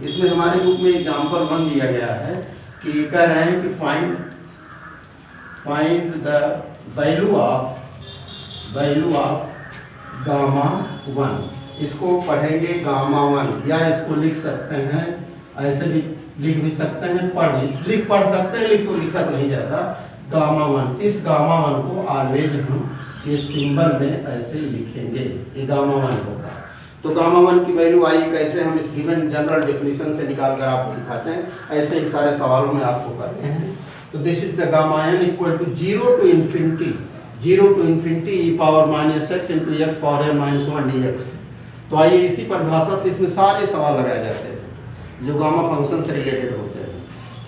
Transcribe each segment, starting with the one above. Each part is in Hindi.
इसमें हमारे बुक में एग्जाम्पल 1 दिया गया है कि कह रहे हैं कि find the value of gamma 1। इसको पढ़ेंगे गामा 1, या इसको लिख सकते हैं, ऐसे भी लिख भी सकते हैं, पढ़ सकते हैं, लिख तो लिखा तो नहीं जाता। गामा 1, इस गामा 1 को ऑलवेज हम ये सिंबल में ऐसे लिखेंगे, ये गामा 1 होगा। तो गामा 1 की वैल्यू आई कैसे, हम इस गिवन जनरल डेफिनेशन से निकाल कर आपको दिखाते हैं। ऐसे ही सारे सवालों में आपको करते हैं। तो this is the gamma n equal to 0 to infinity e power minus x into x power n minus 1 dx। तो आइए इसी परिभाषा से इसमें सारे सवाल लगाए जाते हैं जो गामा फंक्शन से रिलेटेड होते हैं।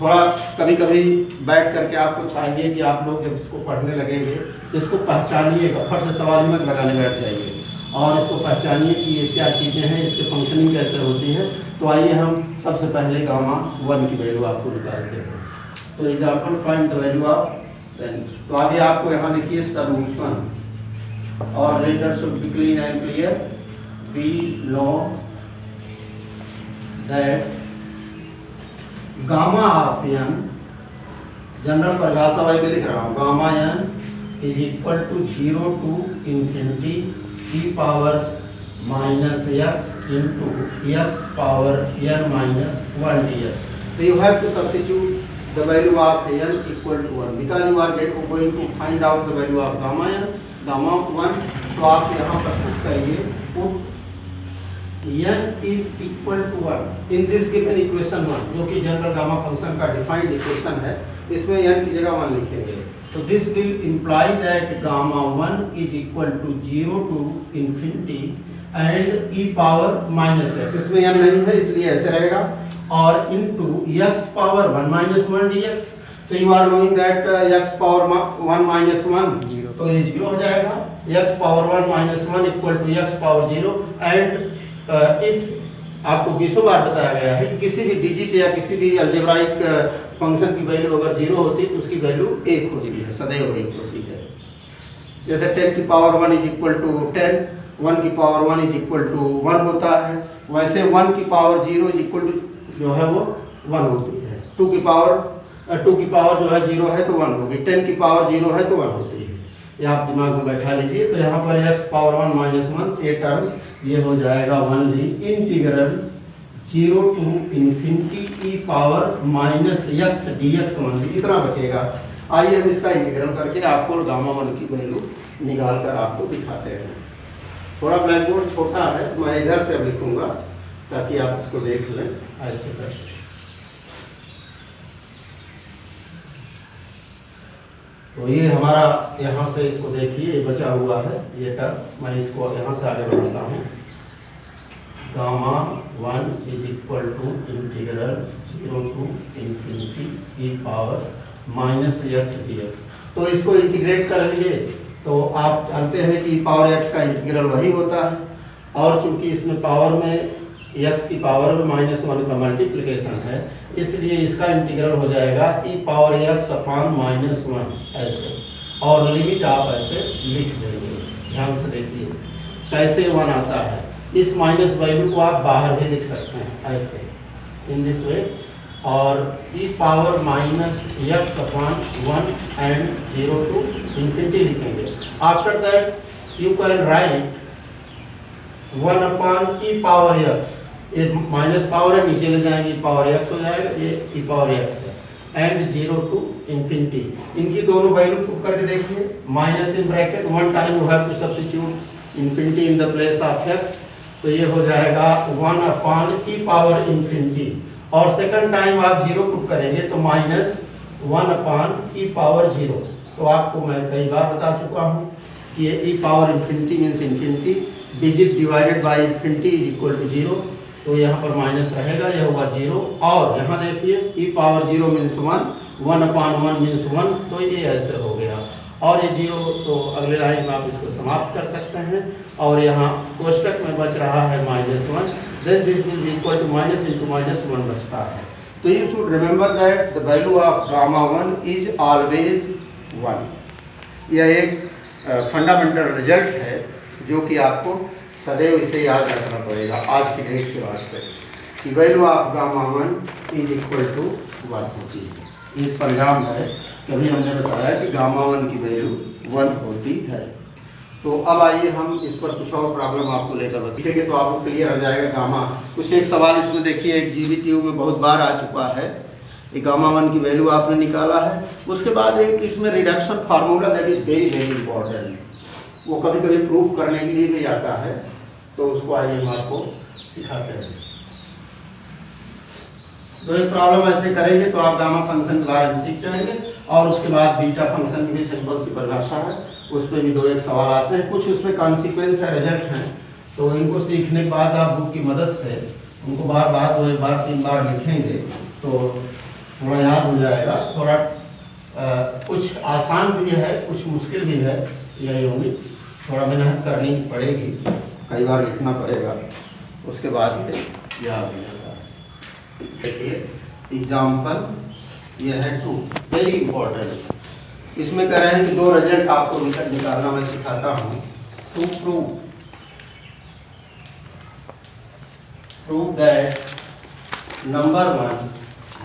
थोड़ा कभी कभी बैठ करके आपको चाहिए कि आप लोग जब इसको पढ़ने लगेंगे तो इसको पहचानिएगा, फट से सवाल मत लगाने बैठ जाइए, और इसको पहचानिए कि ये क्या चीज़ें हैं, इसकी फंक्शनिंग कैसे होती है। तो आइए हम सबसे पहले गामा 1 की वैल्यू आपको निकालते हैं। तो example find the value of n। तो आगे आपको यहाँ लिखिए सॉल्यूशन, और reader should be clean and clear. We know that gamma of n, general परिभाषा वाई में लिख रहा हूँ, gamma n is equal to 0 to infinity e power minus x into x power n minus 1 dx। तो you have to substitute the value of n equal to 1 because you are going to find out the value of gamma n, gamma 1। तो आप यहाँ पर पुट करिए, put n is equal to 1 in this given equation 1, जो कि जनरल गामा फंक्शन का डिफाइंड इक्वेशन है। इसमें n की जगह 1 लिखेंगे। तो this will imply that gamma 1 is equal to 0 to infinity and e power minus x, इसमें n नहीं है इसलिए ऐसे रहेगा, और into x power 1 minus 1 dx। तो you are knowing that x power 1 minus 1 तो ये 0 हो जाएगा। x power 1 minus 1 equal to x power 0। And if आपको 20 बार बताया गया है कि किसी भी डिजिट या किसी भी अलजेब्राइक फंक्शन की वैल्यू अगर 0 होती है तो उसकी वैल्यू 1 होती है, सदैव 1 होती है। जैसे 10 की पावर 1 इज इक्वल टू 10, 1 की पावर 1 इज इक्वल टू 1 होता है। वैसे 1 की पावर 0 इज इक्वल टू जो है वो 1 होती है। 2 की पावर जो है 0 है तो 1 होगी, 10 की पावर 0 है तो 1 होती है। ये आप दिमाग में बैठा लीजिए। तो यहाँ पर x पावर 1 माइनस 1 ये टर्म ये हो जाएगा 1 integral 0 to infinity e power minus x dx 1 इतना बचेगा। आइए हम इसका इंटीग्रल करके आपको गामा 1 की वैल्यू निकाल कर आपको दिखाते हैं। थोड़ा ब्लैक बोर्ड छोटा है, मैं इधर से अब लिखूंगा ताकि आप इसको देख लें। ऐसे कर तो ये हमारा यहाँ से इसको देखिए, ये बचा हुआ है ये टर्म, मैं इसको यहाँ से आगे बढ़ाता हूँ। Gamma 1 is equal to integral 0 to infinity e power minus x dx। तो इसको इंटीग्रेट करेंगे तो आप जानते हैं कि पावर x का इंटीग्रल वही होता है, और चूंकि इसमें पावर में x की पावर में माइनस 1 का मल्टीप्लिकेशन है इसलिए इसका इंटीग्रल हो जाएगा e power x upon minus 1 ऐसे, और लिमिट आप ऐसे लिख देंगे। ध्यान से देखिए कैसे 1 आता है। इस माइनस वैल्यू को आप बाहर भी लिख सकते हैं ऐसे, इन दिस वे, और e power minus x upon 1 and 0 to infinity लिखेंगे। After that you can write 1 upon e power x, ये माइनस पावर है नीचे ले जाएंगे e पावर x हो जाएगा, ये e पावर x है, एंड 0 to infinity। इनकी दोनों वैल्यू पुट करके देखिए, minus in bracket 1 time you have to substitute infinity in the place of x, तो ये हो जाएगा 1 अपॉन e पावर इन्फिनिटी, और सेकंड टाइम आप 0 पुट करेंगे तो माइनस 1 अपॉन e पावर 0। तो आपको मैं कई बार बता चुका हूँ कि ये e power infinity means infinity, digit divided by infinity is equal to 0, तो यहाँ पर माइनस रहेगा, यह होगा 0। और यहाँ देखिए e power 0 means 1, 1 upon 1 means 1, तो ये ऐसे हो गया। और ये 0 तो अगले लाइन में आप इसको समाप्त कर सकते हैं, और यहाँ कोष्टक में बच रहा है minus 1, then this will be equal to minus into minus 1 बचता है। तो you should remember that the value of gamma 1 is always 1। यह एक फंडामेंटल रिजल्ट है जो कि आपको सदैव इसे याद रखना पड़ेगा आज की डेट के वास्ते। कि value of gamma 1 is equal to 1 होती है। ये परिणाम है कि अभी हमने बताया कि गामा 1 की वैल्यू 1 होती है। तो अब आइए हम इस पर कुछ और प्रॉब्लम आपको लेकर बताएंगे तो आपको क्लियर हो जाएगा गामा। कुछ एक सवाल इसमें देखिए, एक GBTU में बहुत बार आ चुका है। ये गामा 1 की वैल्यू आपने निकाला है, उसके बाद एक इसमें reduction formula that is very very important, वो कभी कभी प्रूव करने के लिए भी आता है, तो उसको आइए हम आपको सिखाते हैं। तो एक प्रॉब्लम ऐसे करेंगे तो आप गामा फंक्शन के बारे में सीख जाएंगे, और उसके बाद बीटा फंक्शन की भी सिंपल सी परिभाषा है, उस पर भी 2-1 सवाल आते हैं, कुछ उसमें कॉन्सिक्वेंस है, रिजल्ट हैं, तो इनको सीखने के बाद आप बुक की मदद से उनको बार बार 2 बार 3 बार लिखेंगे तो थोड़ा याद हो जाएगा। थोड़ा कुछ आसान भी है, कुछ मुश्किल भी है, यही होगी, थोड़ा मेहनत करनी पड़ेगी, कई बार लिखना पड़ेगा, उसके बाद याद हो जाएगा। देखिए एग्जाम्पल ये है 2, वेरी इंपॉर्टेंट। इसमें कह रहे हैं कि 2 रिजल्ट आपको निकालना मैं सिखाता हूँ। To prove that number 1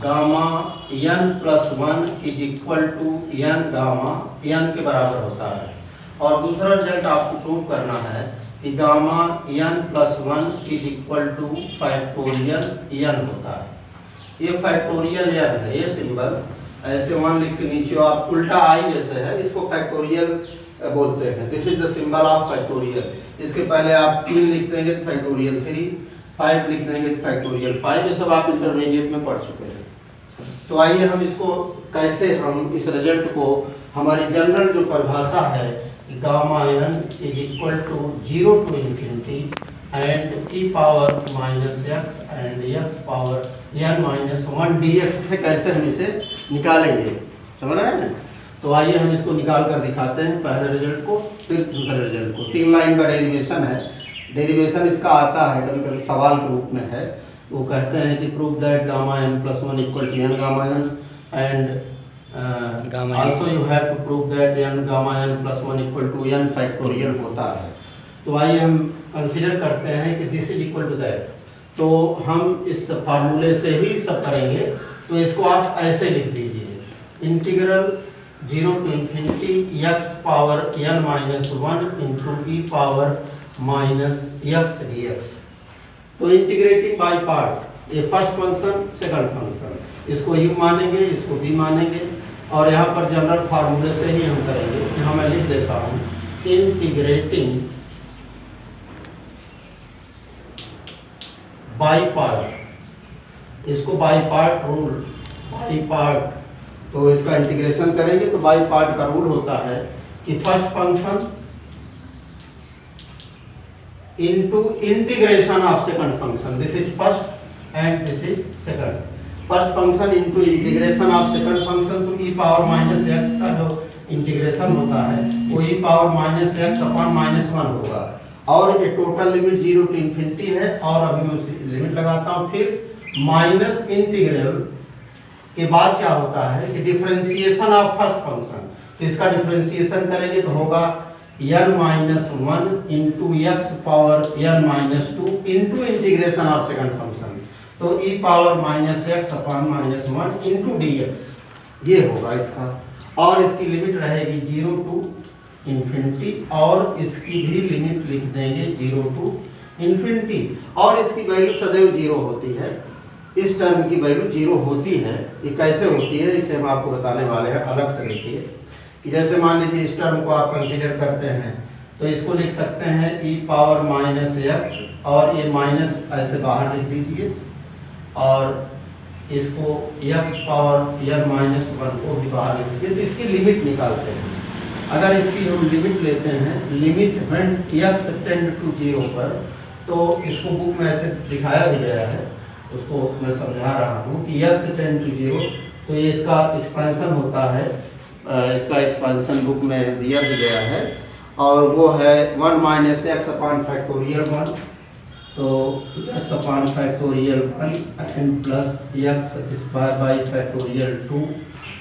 gamma n plus 1 is equal to n gamma n के बराबर होता है। और दूसरा रिजल्ट आपको प्रूव करना है कि gamma n plus 1 is equal two factorial n होता है। ये फैक्टोरियल n है, ये सिंबल ऐसे 1 लिख के नीचे आप उल्टा आई जैसे है, इसको फैक्टोरियल बोलते हैं। This is the symbol of factorial. इसके पहले आप 3 लिख देंगे तो फैक्टोरियल 3, 5 लिख देंगे तो फैक्टोरियल 5, ये सब आप इंटरमीडिएट में पढ़ चुके हैं। तो आइए हम इसको कैसे हम इस रिजल्ट को हमारी जनरल जो परिभाषा है gamma n is equal to 0 to infinity and e power minus x and x power n minus 1 dx से कैसे हम इसे निकालेंगे, समझ रहे हैं ना। तो आइए हम इसको निकाल कर दिखाते हैं, पहले रिजल्ट को फिर दूसरे रिजल्ट को। 3 लाइन का डेरिवेशन है। डेरिवेशन इसका आता है कभी कभी सवाल के रूप में है, वो कहते हैं कि prove that gamma n plus 1 equal to n gamma n and also you have to prove that n gamma n plus 1 equal to n factorial होता है। तो आइए हम कंसीडर करते हैं कि this is equal to that, तो हम इस फार्मूले से ही सब करेंगे। तो इसको आप ऐसे लिख दीजिए, integral 0 to infinity x power n minus 1 into e power minus x dx। तो इंटीग्रेटिंग बाय पार्ट, ये फर्स्ट फंक्शन सेकंड फंक्शन, इसको u मानेंगे, इसको v मानेंगे, और यहाँ पर जनरल फार्मूले से ही हम करेंगे। यहाँ मैं लिख देता हूँ इंटीग्रेटिंग बाई पार्ट, इसको by part rule, by part, तो इसका इंटीग्रेशन करेंगे तो बाई पार्ट का रूल होता है कि first function into integration of second function, this is first and this is second. First function into integration of second function, तो e पावर माइनस x का जो इंटीग्रेशन होता है वो e power minus x upon minus 1 होगा, और ये टोटल लिमिट 0 टू इन्फिनिटी है, और अभी मैं उसी लिमिट लगाता हूँ। फिर माइनस इंटीग्रल के बाद क्या होता है कि डिफरेंशिएशन ऑफ फर्स्ट फंक्शन, तो इसका डिफरेंशिएशन करेंगे तो होगा n minus 1 into x power n minus 2 into integration of second function, तो e power minus x upon minus 1 into dx, ये होगा इसका। और इसकी लिमिट रहेगी 0 टू इन्फिनिटी, और इसकी भी लिमिट लिख देंगे 0 टू इन्फिनिटी, और इसकी वैल्यू सदैव 0 होती है। इस टर्म की वैल्यू 0 होती है। ये कैसे होती है इसे हम आपको बताने वाले हैं, अलग से लिखिए कि जैसे मान लीजिए इस टर्म को आप कंसीडर करते हैं तो इसको लिख सकते हैं e पावर माइनस x, और ये माइनस ऐसे बाहर लिख दीजिए, और इसको x पावर n माइनस 1 को भी बाहर लिख दीजिए। तो इसकी लिमिट निकालते हैं। अगर इसकी हम लिमिट लेते हैं, limit when x tend to 0 पर, तो इसको बुक में ऐसे दिखाया भी गया है, उसको मैं समझा रहा हूँ कि x टेंड टू 0, तो ये इसका एक्सपेंशन होता है, इसका एक्सपेंशन बुक में दिया भी गया है, और वो है 1 माइनस एक्स अपॉन फैक्टोरियल 1, तो x upon factorial 1 and plus x square by factorial 2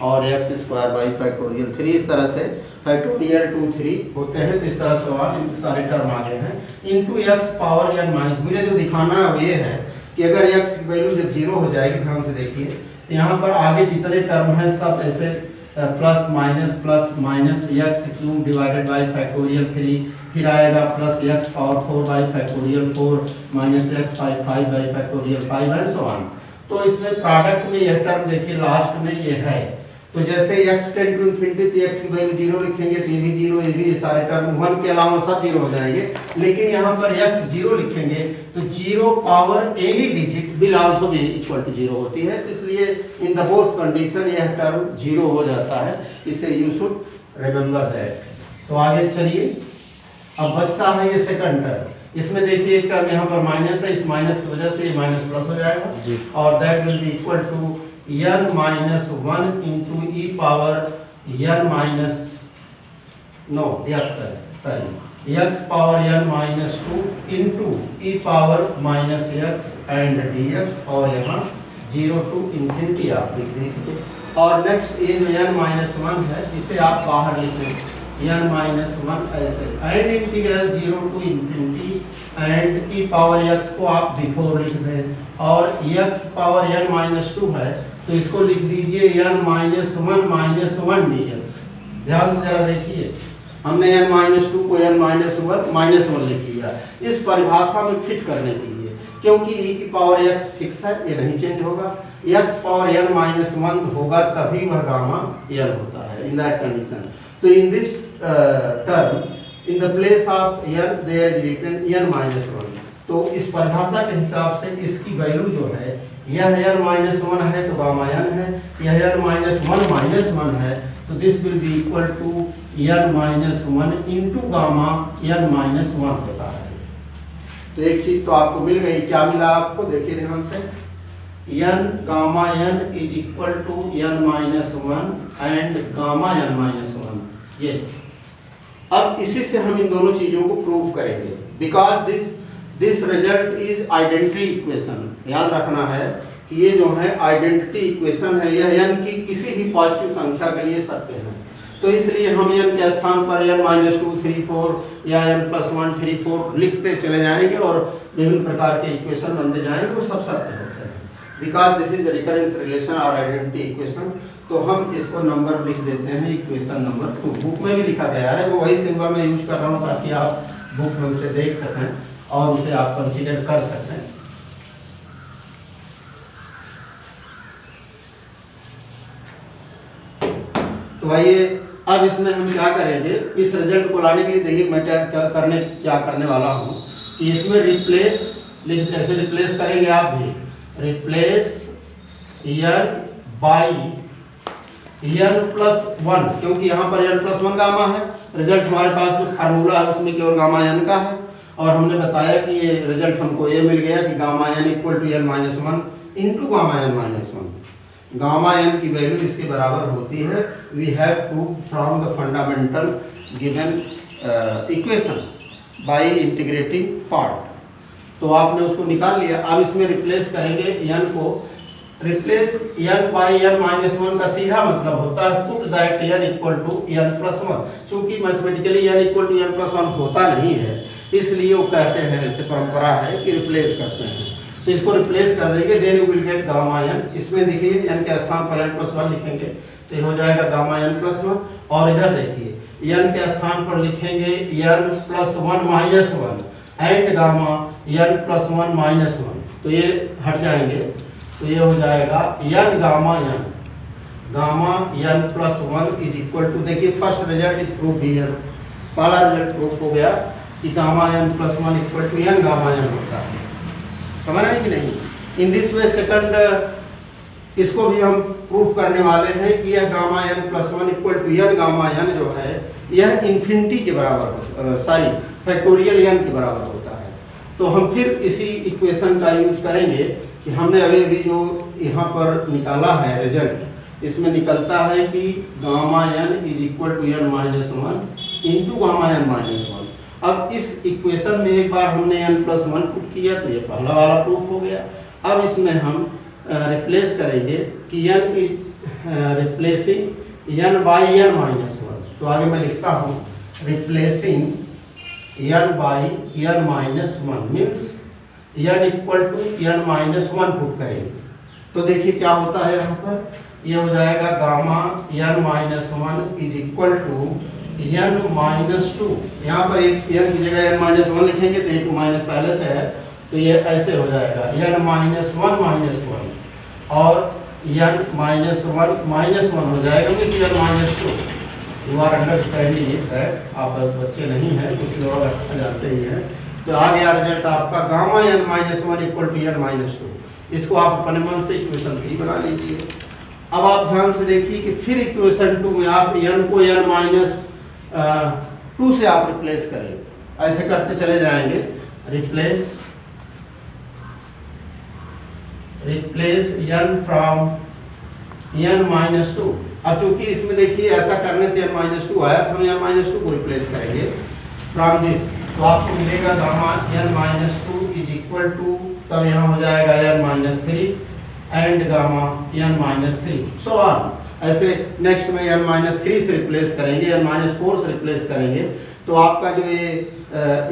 और x स्क्वायर बाई फैक्टोरियल 3, इस तरह से फैक्टोरियल 2 3 होते हैं। तो इस तरह से सारे टर्म आ गए हैं, into x power n minus, मुझे जो दिखाना है वो ये है कि अगर x की वैल्यू जब 0 हो जाएगी, ध्यान से देखिए, तो यहाँ पर आगे जितने टर्म हैं सब ऐसे plus minus x cube divided by factorial 3, फिर आएगा plus x power 4 by factorial 4 minus x by 5 by factorial 5 and so on. तो इसमें प्रोडक्ट में यह टर्म देखिए लास्ट में ये है, तो जैसे x टेंड टू इन्फिनिटी तो x की वैल्यू 0 लिखेंगे तो ये भी 0, ये भी, ये सारे टर्म 1 के अलावा सब 0 हो जाएंगे। लेकिन यहाँ पर x 0 लिखेंगे तो 0 power any digit will also be equal to 0 होती है, तो इसलिए इन द बोथ कंडीशन यह टर्म 0 हो जाता है। इसे यू शुड रिमेंबर दैट। तो आगे चलिए, अब बचता है ये सेकंड टर्म। इसमें देखिए एक टर्म यहाँ पर माइनस है, इस माइनस की वजह से ये माइनस प्लस हो जाएगा और that will be equal to n minus 1 into E power n minus x power n minus 2 into E power minus x and dx, और यहाँ 0 टू इन्फिनिटी आप लिख दीजिए। और नेक्स्ट ये जो n माइनस 1 है इसे आप बाहर लिखें n माइनस 1 ऐसे, and integral 0 to infinity and e power x को आप बिफोर लिख दें, और x पावर n माइनस 2 है तो इसको लिख दीजिए n माइनस 1 dx। ध्यान से जरा देखिए, हमने n माइनस 2 को n माइनस 1 लिख लिया इस परिभाषा में फिट करने के लिए, क्योंकि e की पावर x फिक्स है, ये नहीं चेंज होगा। x पावर n माइनस 1 होगा तभी वह गामा n होता है इन दैट कंडीशन। तो in this term in the place of n there is written n minus 1। तो इस परिभाषा के हिसाब से इसकी वैल्यू जो है, यह n माइनस 1 है तो गामा n है, यह n माइनस 1 माइनस 1 है तो this will be equal to n minus 1 into gamma n minus 1 होता है। तो एक चीज तो आपको मिल गई, क्या मिला आपको, देखिए ध्यान से, n gamma n is equal to n minus 1 and gamma n minus 1। ये अब इसी से हम इन दोनों चीजों को प्रूव करेंगे, because this result is identity equation. याद रखना है कि ये जो है आइडेंटिटी इक्वेशन है, यह n की किसी भी पॉजिटिव संख्या के लिए सत्य है। तो इसलिए हम n के स्थान पर n माइनस 2 3 4 या n प्लस 1 3 4 लिखते चले जाएंगे और विभिन्न प्रकार के इक्वेशन बनते जाएंगे, वो सब सत्य होते हैं, because this is recurrence relation और आइडेंटिटी इक्वेशन। तो हम इसको नंबर लिख देते हैं इक्वेशन नंबर 2। बुक में भी लिखा गया है, वो वही सिंबल मैं यूज कर रहा हूँ ताकि आप बुक में उसे देख सकें और उसे आप कंसीडर कर सकते हैं। तो आइए अब इसमें हम क्या करेंगे, इस रिजल्ट को लाने के लिए देखिए मैं क्या करने वाला हूँ कि इसमें रिप्लेस, कैसे रिप्लेस करेंगे आप भी, replace n by n plus 1, क्योंकि यहाँ पर n प्लस 1 गामा है, रिजल्ट हमारे पास जो फार्मूला है उसमें केवल गामा n का है, और हमने बताया कि ये रिजल्ट हमको ये मिल गया कि gamma n equal to n minus 1 into gamma n minus 1। Gamma n की वैल्यू इसके बराबर होती है, we have prove from the fundamental given equation by integrating part. तो आपने उसको निकाल लिया। अब इसमें रिप्लेस करेंगे n को, replace n by n minus 1 का सीधा मतलब होता है put that n equal to n plus 1। चूंकि mathematically n equal to n plus 1 होता नहीं है, इसलिए वो कहते हैं, ऐसे परंपरा है कि रिप्लेस करते हैं। तो इसको रिप्लेस कर देंगे, then you will get gamma n। इसमें देखिए n के स्थान पर n प्लस 1 लिखेंगे तो ये हो जाएगा गामा n प्लस 1, और इधर देखिए n के स्थान पर लिखेंगे n plus 1 minus 1 and gamma n plus 1 minus 1, तो ये हट जाएंगे, तो ये हो जाएगा n gamma n plus 1 is equal to, देखिए first result is proof here, पहला रिजल्ट प्रूफ हो गया कि gamma n plus 1 equal to n gamma n होता है। समझ रहे हैं कि नहीं। इन दिस वे सेकंड इसको भी हम प्रूफ करने वाले हैं कि यह gamma n plus 1 equal to n gamma n जो है यह इन्फिनिटी के बराबर फैक्टोरियल n के बराबर होता है। तो हम फिर इसी इक्वेशन का यूज करेंगे कि हमने अभी जो यहाँ पर निकाला है रिजल्ट, इसमें निकलता है कि gamma n is equal to n minus 1 into gamma n minus 1। अब इस इक्वेशन में एक बार हमने n प्लस 1 पुट किया तो ये पहला वाला प्रूफ हो गया। अब इसमें हम रिप्लेस करेंगे कि n is replacing n by n minus 1। तो आगे मैं लिखता हूँ replacing n by n minus 1 means n equal to n minus 1 put करेंगे तो देखिए क्या होता है यहाँ पर, ये हो जाएगा gamma n minus 1 is equal to n minus 2। यहाँ पर एक n की जगह n माइनस 1 लिखेंगे तो एक माइनस पहले से है तो ये ऐसे हो जाएगा n माइनस 1 माइनस 1 और n माइनस 1 हो जाएगा means n minus 2। You are understanding it that, आप बच्चे नहीं हैं कुछ लोग जानते ही हैं। तो आ गया रिजल्ट आपका gamma n minus 1 equal to n minus 2। इसको आप अपने मन से इक्वेशन 3 बना लीजिए। अब आप ध्यान से देखिए कि फिर इक्वेशन 2 में आप n को n माइनस 2 से आप रिप्लेस करें, ऐसे करते चले जाएंगे। Replace n from n minus 2। अब चूंकि इसमें देखिए ऐसा करने से n माइनस 2 आया तो हम n माइनस 2 को रिप्लेस करेंगे फ्रॉम दिस, तो आपको मिलेगा gamma n minus 2 is equal to, तब यहाँ हो जाएगा n minus 3 and gamma n minus 3 so on. ऐसे नेक्स्ट में n माइनस 3 से रिप्लेस करेंगे, n माइनस 4 से रिप्लेस करेंगे तो आपका जो ये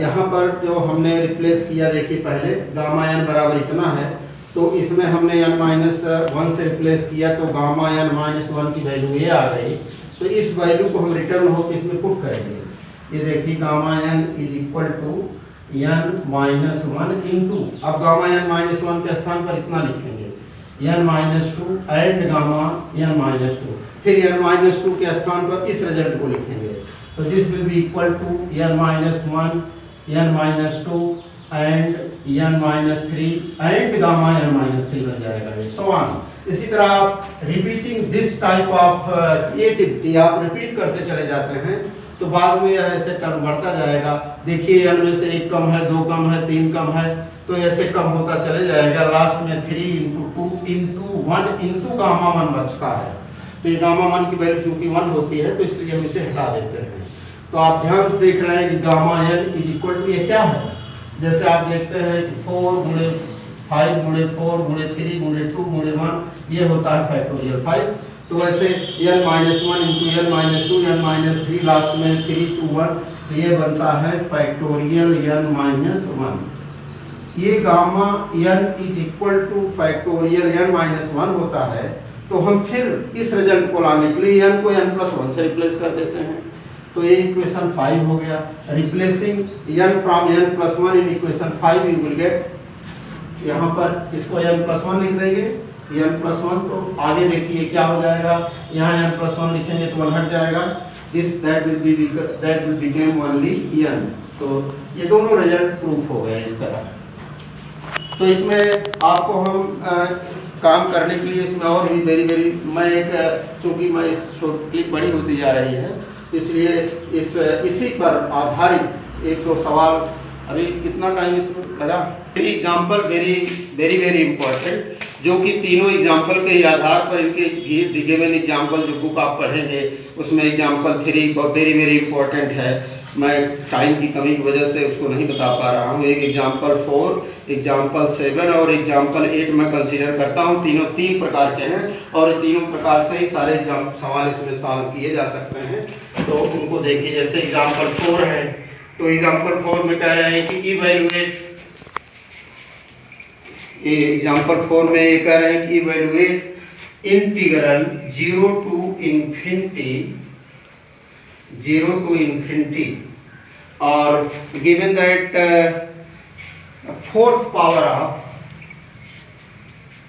यहाँ पर जो हमने रिप्लेस किया देखिए पहले गामा n बराबर इतना है तो इसमें हमने n माइनस 1 से रिप्लेस किया तो गामा n माइनस 1 की वैल्यू ये आ गई। तो इस वैल्यू को हम रिटर्न होकर इसमें पुट करेंगे। ये देखिए gamma n is equal to n minus 1 into, अब गामा n माइनस 1 के स्थान पर इतना लिखेंगे n minus 2 and gamma n minus 2, फिर n माइनस 2 के स्थान पर इस रिजल्ट को लिखेंगे तो this will be equal to n minus 1 n minus 2 and n minus 3 and gamma n minus 3 बन जाएगा सो ऑन। इसी तरह आप repeating this type of creativity आप रिपीट करते चले जाते हैं तो बाद में ऐसे टर्म बढ़ता जाएगा। देखिए n में से 1 कम है, 2 कम है, 3 कम है तो ऐसे कम होता चले जाएगा। लास्ट में 3 इंटू 2 इंटू 1 इंटू गामा 1 बचता है तो ये गामा 1 की वैल्यू चूंकि 1 होती है तो इसलिए हम इसे हटा देते हैं। तो आप ध्यान से देख रहे हैं कि gamma n is equal to ये क्या है, जैसे आप देखते हैं कि 4 गुणे 5 गुणे 4 गुणे 3 गुणे 2 गुणे 1 ये होता है फैक्टोरियल 5। तो वैसे n minus 1 into n minus 2 n minus 3 last में 3 2 1 तो ये बनता है फैक्टोरियल n माइनस 1। ये gamma n is equal two factorial n minus 1 होता है तो हम फिर इस रिजल्ट को लाने के लिए n को n प्लस 1 से रिप्लेस कर देते हैं तो ये इक्वेशन 5 हो गया। Replacing n from n plus 1 in equation 5 you will gate, यहाँ पर इसको n प्लस 1 लिख देंगे n प्लस 1 तो आगे देखिए क्या हो जाएगा, यहाँ n प्लस 1 लिखेंगे तो 1 हट जाएगा, this that will become only n। तो ये दोनों रिजल्ट प्रूफ हो गए इस तरह। तो इसमें आपको हम काम करने के लिए इसमें और भी वेरी मैं एक चूँकि मैं इस क्लिप बड़ी होती जा रही है इसलिए इसी पर आधारित एक दो सवाल, अभी कितना टाइम इसमें लगा। एग्जाम्पल वेरी इंपॉर्टेंट जो कि तीनों एग्जाम्पल के आधार पर इनके गिवन एग्जाम्पल जो बुक आप पढ़ेंगे उसमें एग्जाम्पल 3 वेरी इंपॉर्टेंट है। मैं टाइम की कमी की वजह से उसको नहीं बता पा रहा हूँ। एक एग्जाम्पल 4, एग्जाम्पल 7 और एग्जाम्पल 8 मैं कंसीडर करता हूँ। तीनों 3 प्रकार के हैं और तीनों प्रकार से ही सारे सवाल इसमें सॉल्व किए जा सकते हैं। तो उनको देखिए, जैसे एग्जाम्पल 4 है तो एग्जाम्पल 4 में कह रहे हैं कि इवैल्यूएट, एग्जाम्पल 4 में ये कह रहे हैं कि इवैल्यूएट इंटीग्रल 0 to infinity और given that fourth power of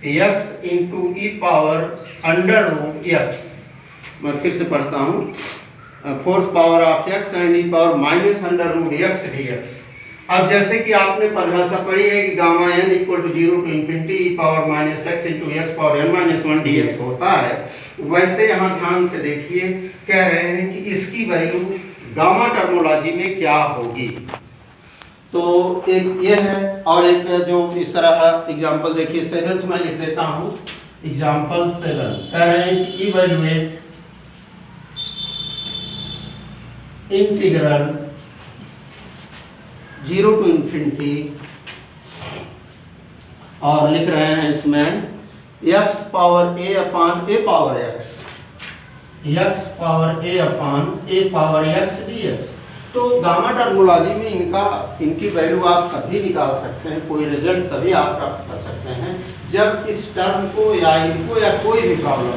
x into e power under root x, मैं फिर से पढ़ता हूँ, fourth power of x and e power minus under root x dx। अब जैसे कि आपने परिभाषा पढ़ी है कि gamma n equal to 0 to infinity e power minus x into x power n minus 1 dx होता है, वैसे यहाँ ध्यान से देखिए कह रहे हैं कि इसकी वैल्यू गामा टर्मोलॉजी में क्या होगी। तो एक ये है और एक जो इस तरह एग्जाम्पल देखिए 7th में लिख देता हूँ। एग्जाम्पल 7 कह रहे हैं कि इवैल्यूएट इंटीग्रल 0 टू इन्फिनिटी और लिख रहे हैं इसमें x power a upon a power x, x power a upon a power x dx। तो गामा टर्मोलॉजी में इनकी वैल्यू आप तभी निकाल सकते हैं, कोई रिजल्ट तभी आप प्राप्त कर सकते हैं जब इस टर्म को या इनको या कोई भी प्रॉब्लम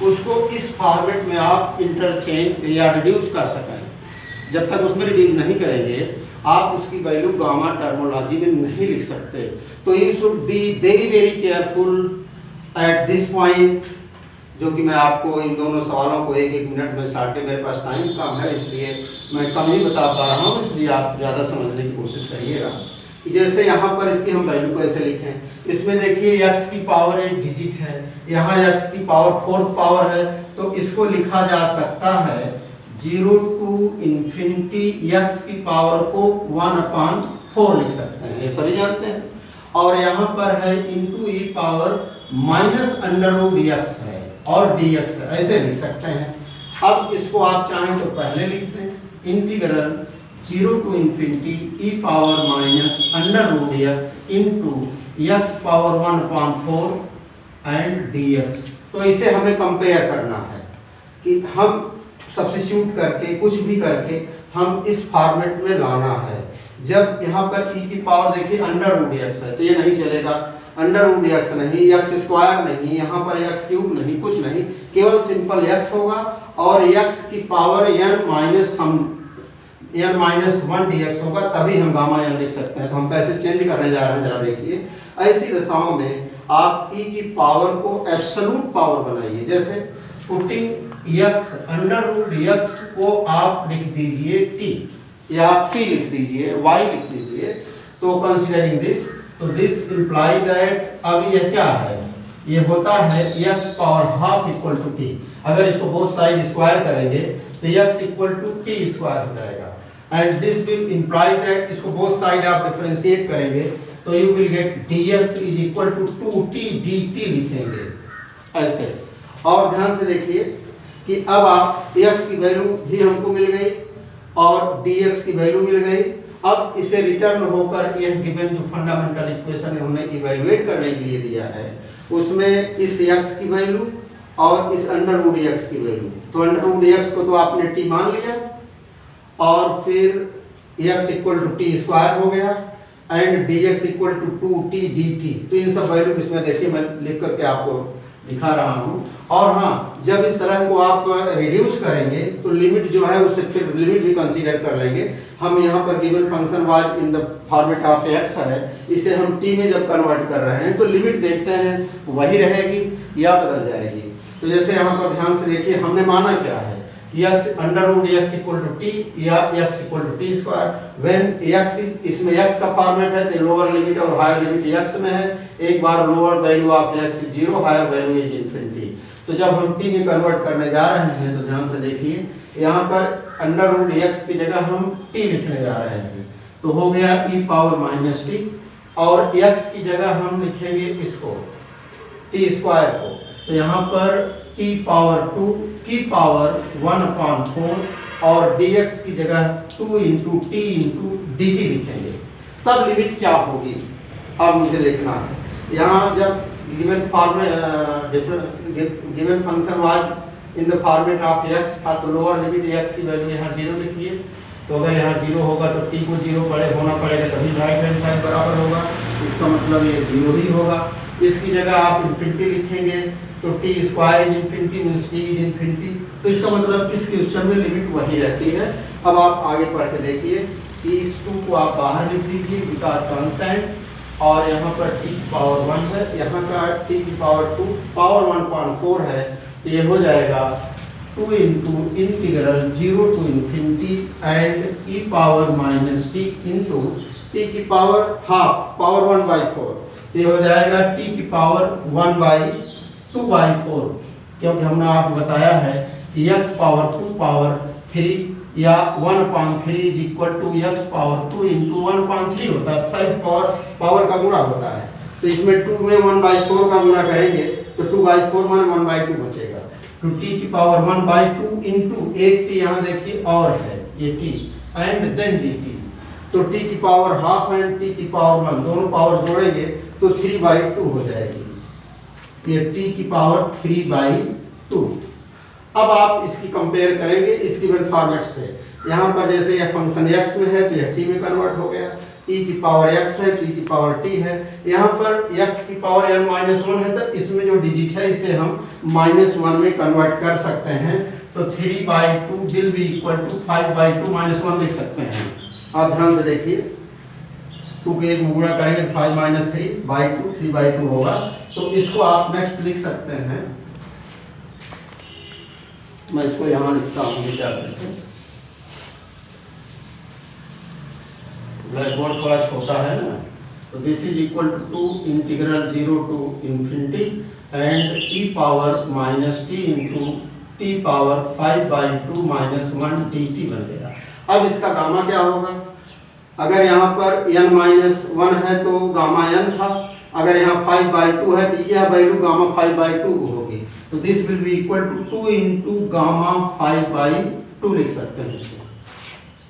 उसको इस फॉर्मेट में आप इंटरचेंज या रिड्यूस कर सकें। जब तक उसमें रिड्यूस नहीं करेंगे आप उसकी वैल्यू गामा टर्मोलॉजी में नहीं लिख सकते। तो you should be very very careful at this point, जो कि मैं आपको इन दोनों सवालों को एक एक मिनट में साटे, मेरे पास टाइम कम है इसलिए मैं कम ही बता पा रहा हूँ, इसलिए आप ज़्यादा समझने की कोशिश करिएगा। जैसे यहाँ पर इसकी हम वैल्यू कैसे लिखें, इसमें देखिए x की पावर एक डिजिट है, यहाँ x की पावर 4th पावर है, तो इसको लिखा जा सकता है 0 to infinity x की पावर को 1/4 लिख सकते हैं, ये सभी जानते हैं। और यहाँ पर है इंटू ई power minus under root dx है और dx है, ऐसे लिख सकते हैं। अब इसको आप चाहें तो पहले लिखते हैं integral 0 to infinity e power minus under root dx into x power 1/4 and dx। तो इसे हमें कंपेयर करना है कि हम सब्स्टिट्यूट करके कुछ भी करके हम इस फॉर्मेट में लाना है। जब यहाँ पर e की पावर देखिए अंडर रूट dx है तो ये नहीं चलेगा, अंडर रूट x नहीं, x स्क्वायर नहीं, यहाँ पर x क्यूब नहीं, कुछ नहीं, केवल सिंपल x होगा और x की पावर n-1 dx होगा, तभी हम गामा n लिख सकते हैं। तो हम कैसे चेंज करने जा रहे हैं जरा देखिए। ऐसी दशाओं में आप e की पावर को एब्सोल्यूट पावर बनाइए, जैसे putting x under root x को आप लिख दीजिए t या आप p लिख दीजिए, y लिख दीजिए। तो कंसीडरिंग दिस, तो दिस इंप्लाई दैट अब ये क्या है, ये होता है x power half equal to t। अगर इसको बोथ साइड स्क्वायर करेंगे तो x इक्वल टू t स्क्वायर हो जाएगा and this will imply that इसको बोथ साइड आप डिफरेंशिएट करेंगे तो you will get dx is equal to 2t dt लिखेंगे ऐसे। और ध्यान से देखिए कि अब आप x की वैल्यू भी हमको मिल गई और dx की वैल्यू मिल गई। अब इसे रिटर्न होकर यह गिवन जो फंडामेंटल इक्वेशन हमने इवैल्यूएट करने के लिए दिया है उसमें इस x की वैल्यू और इस अंडर रूट x की वैल्यू, तो अंडर रूट x को तो आपने t मान लिया और फिर x equal to T square हो गया and dx equal to 2t dt। तो इन सब वैल्यू इसमें देखिए मैं लिख करके आपको दिखा रहा हूँ। और हाँ, जब इस तरह को आप रिड्यूस करेंगे तो लिमिट जो है उससे फिर लिमिट भी कंसीडर कर लेंगे। हम यहाँ पर given function was in the format of x है, इसे हम t में जब कन्वर्ट कर रहे हैं तो लिमिट देखते हैं वही रहेगी या बदल जाएगी। तो जैसे यहाँ पर ध्यान से देखिए, हमने माना क्या है x under root x equal to T या x equal to T square. When x इसमें x का फॉर्मेट है तो लोअर लिमिट और हायर लिमिट x में है, एक बार lower value of x 0, higher value is infinity. तो जब हम t में कन्वर्ट करने जा रहे हैं तो ध्यान से देखिए यहाँ पर अंडर रूट x की जगह हम t लिखने जा रहे हैं तो हो गया e पावर माइनस टी और x की जगह हम लिखेंगे इसको t स्क्वायर को, तो यहाँ पर t पावर 2 की पावर 1/4 और dx की जगह 2 into T into D T लिखेंगे। तब लिमिट क्या होगी अब मुझे देखना है। यहाँ जब given format given function was in the format of x था तो लोअर लिमिट x की वैल्यू यहाँ 0 लिखिए। तो अगर यहाँ 0 होगा तो t को 0 होना पड़ेगा तभी राइट हैंड साइड बराबर होगा, इसका मतलब ये 0 ही होगा। इसकी जगह आप इन्फिनिटी लिखेंगे तो T square is infinity means T is infinity, तो इसका मतलब इस क्वेश्चन में लिमिट वही रहती है। अब आप आगे पढ़ के देखिए कि इस 2 को आप बाहर लिख दीजिए बिकॉज कांस्टेंट, और यहाँ पर t की पावर 1 है, यहाँ का t की पावर 2 पावर 1/4 है, तो ये हो जाएगा 2 into integral 0 to infinity and e power minus t into t की पावर हाफ पावर 1/4, ये हो जाएगा t की पावर 1/2/4, क्योंकि हमने आपको बताया है कि x पावर 2 पावर 3 या 1/3 is equal to x power 2 into 1/3 होता है, साइड पावर का गुणा होता है। तो इसमें 2 में 1/4 का गुणा करेंगे तो 2/4 मान 1/2 बचेगा। तो t की पावर 1/2 इंटू एक t यहाँ देखिए और है ये t एंड देन dt, तो t की पावर हाफ एंड t की पावर 1 दोनों पावर जोड़ेंगे तो 3/2 हो जाएगी, ये t की पावर 3/2। अब आप इसकी कंपेयर करेंगे इस गिवन फॉर्मेट से, यहाँ पर जैसे यह फंक्शन x में है तो यह t में कन्वर्ट हो गया, e की पावर x है तो e की पावर t है। यहाँ पर x की पावर n माइनस 1 है तो इसमें जो डिजिट है इसे हम माइनस 1 में कन्वर्ट कर सकते हैं। तो 3/2 will be equal to 5/2 minus 1 लिख सकते हैं। आप ध्यान से देखिए, 2 के एक में गुणा करेंगे तो 5 माइनस 3/2 3/2 होगा। तो इसको आप नेक्स्ट लिख सकते हैं, मैं इसको यहाँ लिखता हूँ क्या करके, ब्लैक बोर्ड थोड़ा छोटा है ना। तो this is equal to integral 0 to infinity and e power minus t into t power 5/2 minus 1 dt बन गया। अब इसका गामा क्या होगा? अगर यहाँ पर n माइनस 1 है तो गामा n था, अगर यहाँ 5/2 है तो यह वैल्यू गामा 5/2 होगी। तो this will be equal to 2 into gamma 5/2 लिख सकते हैं इसको,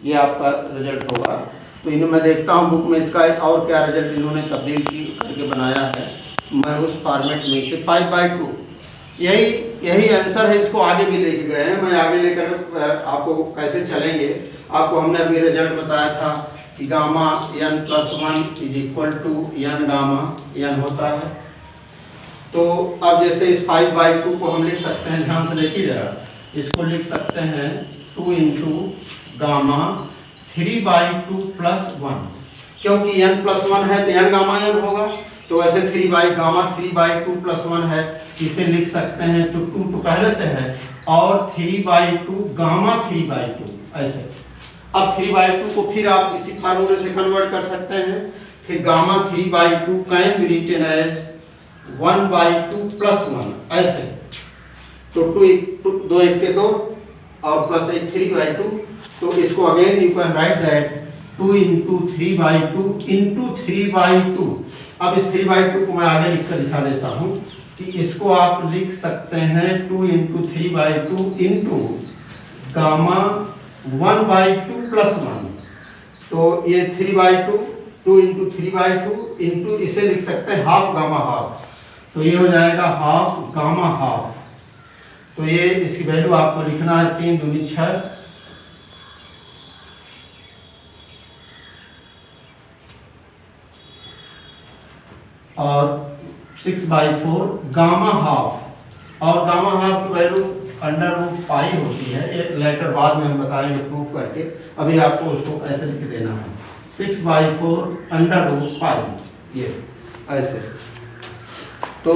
ये आपका रिजल्ट होगा। तो इन्हें मैं देखता हूँ बुक में इसका और क्या रिजल्ट इन्होंने तब्दील करके बनाया है। मैं उस फॉर्मेट में से 5/2 यही आंसर है, इसको आगे भी लेके गए हैं। मैं आगे लेकर आपको कैसे चलेंगे, आपको हमने अभी रिजल्ट बताया था कि gamma n+1 is equal to n gamma n होता है। तो अब जैसे इस 5/2 को हम लिख सकते हैं, ध्यान से देखिए जरा, इसको लिख सकते हैं 2 इंटू गामा 3/2 प्लस 1, क्योंकि n+1 है तो n गामा n होगा। तो ऐसे 3/2 प्लस 1 है, इसे लिख सकते हैं। तो 2 तो पहले से है और 3/2 गामा 3/2 ऐसे। अब 3/2 को फिर आप इसी फार्मूले से कन्वर्ट कर सकते हैं। फिर gamma 3/2 can be written as 1/2 plus 1 ऐसे। तो 2 1 के 2 और प्लस 1 3/2। तो इसको again you can write that 2 into 3/2 into 3/2। अब इस 3/2 को मैं आगे लिखकर दिखा देता हूँ कि इसको आप लिख सकते हैं 2 इंटू 3/2 इंटू गामा 1/2 प्लस 1। तो ये 3/2 2 इंटू 3/2 इंटू इसे लिख सकते हैं हाफ गामा हाफ। तो ये हो जाएगा हाफ गामा हाफ। तो ये इसकी वैल्यू आपको लिखना है 3 दूनी 6 और 6/4 गामा हाफ। और गामा हाफ की वैल्यू √π होती है, एक लेटर बाद में हम बताएंगे प्रूफ करके। अभी आपको उसको ऐसे लिख देना है 6/4 √π ये ऐसे। तो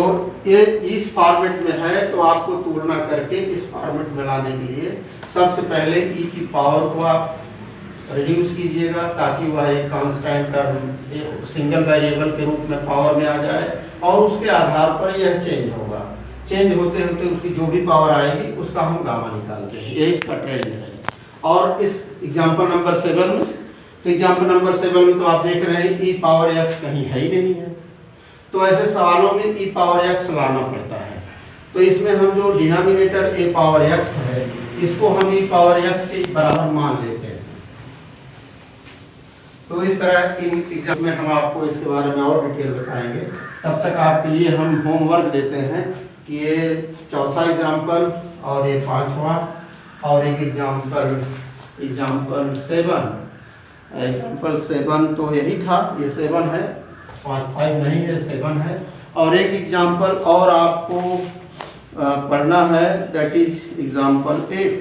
ये इस फॉर्मेट में है, तो आपको तुलना करके इस फॉर्मेट में लाने के लिए सबसे पहले e की पावर को आप रिड्यूस कीजिएगा ताकि वह एक कांस्टेंट टर्म सिंगल वेरिएबल के रूप में पावर में आ जाए, और उसके आधार पर यह चेंज होगा। चेंज होते होते उसकी जो भी पावर आएगी उसका हम गामा निकालते हैं, ये इसका ट्रेंड है। और इस एग्जाम्पल नंबर 7 में, तो एग्जाम्पल नंबर 7 में तो आप देख रहे हैं e पावर x कहीं है ही नहीं है। तो ऐसे सवालों में e पावर x लाना पड़ता है। तो इसमें हम जो डिनोमिनेटर a पावर x है इसको हम e पावर x के बराबर मान लेते हैं। तो इस तरह इन एग्जाम में हम आपको इसके बारे में और डिटेल बताएंगे। तब तक आपके लिए हम होमवर्क देते हैं कि ये चौथा एग्जाम्पल और ये 5वां और एक एग्जाम्पल 7 तो यही था, ये 7 है, 5 नहीं है 7 है। और एक एग्जाम्पल और आपको पढ़ना है, दैट इज एग्जाम्पल 8।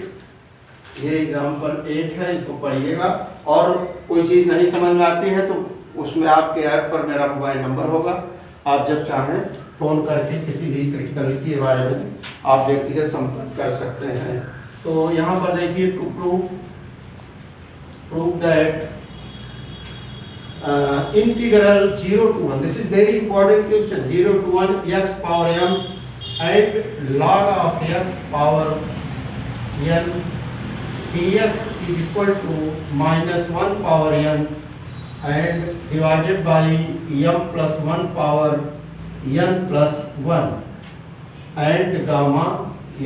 ये एग्जाम्पल 8 है, इसको पढ़िएगा। और कोई चीज़ नहीं समझ में आती है तो उसमें आपके ऐप पर मेरा मोबाइल नंबर होगा, आप जब चाहें फ़ोन करके किसी भी क्रिटिकलिटी के बारे में आप व्यक्तिगत संपर्क कर सकते हैं। तो यहाँ पर देखिए, टू प्रूव दैट इंटीग्रल 0 to 1, this is very important question, 0 to 1 x पावर m एंड log of x power n dx is equal to -1 power n and divided by m plus 1 power n plus 1 and gamma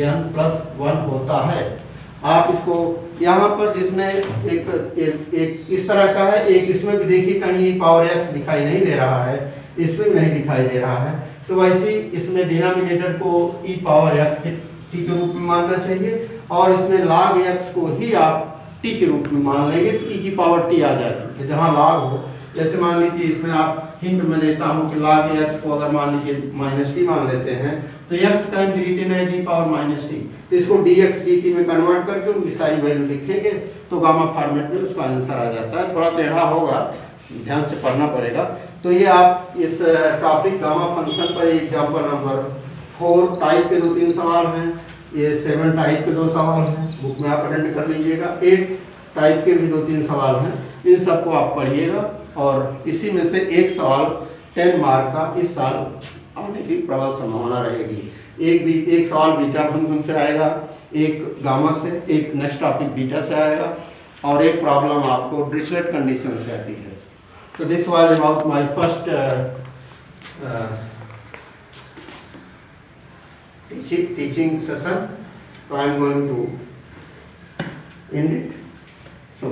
n plus 1 होता है। आप इसको यहाँ पर जिसमें एक इस तरह का है, एक इसमें भी देखिए कहीं पावर x दिखाई नहीं दे रहा है, इसमें भी नहीं दिखाई दे रहा है। तो वैसे ही इसमें डिनोमिनेटर को e पावर x के रूप में मानना चाहिए और इसमें log x को ही आप टी के रूप में मान लेंगे तो e की पावर t आ जाएगी। तो जहाँ log हो, जैसे मान लीजिए इसमें आप हिंट में देता हूँ कि log x को अगर मान लीजिए माइनस टी मान लेते हैं तो x का रिटर्न है जी पावर माइनस टी, तो इसको dx dt में कन्वर्ट करके उनकी सारी वैल्यू लिखेंगे तो गामा फॉर्मेट में उसका आंसर आ जाता है। थोड़ा टेढ़ा होगा, ध्यान से पढ़ना पड़ेगा। तो ये आप इस टॉपिक गामा फंक्शन पर एग्जाम्पल नंबर 4 टाइप के 2-3 सवाल हैं, ये 7 टाइप के 2 सवाल हैं, बुक में आप अटेंड कर लीजिएगा। 8 टाइप के भी 2-3 सवाल हैं, इन सबको आप पढ़िएगा और इसी में से एक सवाल 10 मार्क का इस साल आने की प्रबल संभावना रहेगी। एक सवाल बीटा फंक्शन से आएगा, एक गामा से, एक नेक्स्ट टॉपिक बीटा से आएगा और एक प्रॉब्लम आपको डिरिचलेट कंडीशन से आती है। तो this was about my first teaching session. So I am going to end it. So